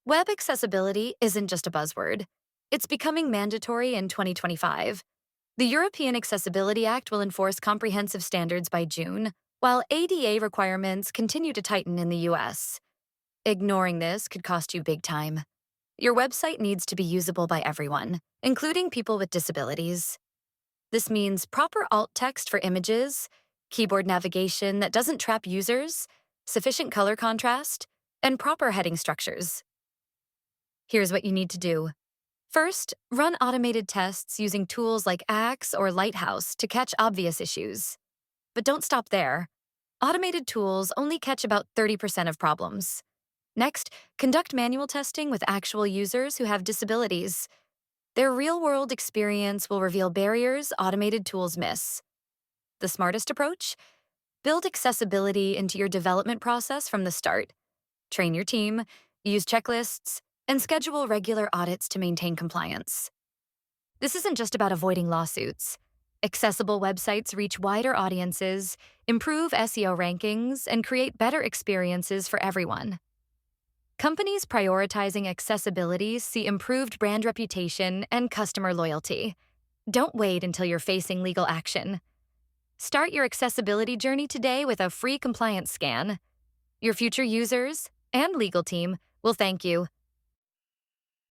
Web accessibility isn't just a buzzword. It's becoming mandatory in 2025. The European Accessibility Act will enforce comprehensive standards by June, while ADA requirements continue to tighten in the US. Ignoring this could cost you big time. Your website needs to be usable by everyone, including people with disabilities. This means proper alt text for images, keyboard navigation that doesn't trap users, sufficient color contrast, and proper heading structures. Here's what you need to do. First, run automated tests using tools like Axe or Lighthouse to catch obvious issues. But don't stop there. Automated tools only catch about 30% of problems. Next, conduct manual testing with actual users who have disabilities. Their real-world experience will reveal barriers automated tools miss. The smartest approach? Build accessibility into your development process from the start. Train your team, use checklists, and schedule regular audits to maintain compliance. This isn't just about avoiding lawsuits. Accessible websites reach wider audiences, improve SEO rankings, and create better experiences for everyone. Companies prioritizing accessibility see improved brand reputation and customer loyalty. Don't wait until you're facing legal action. Start your accessibility journey today with a free compliance scan. Your future users and legal team will thank you.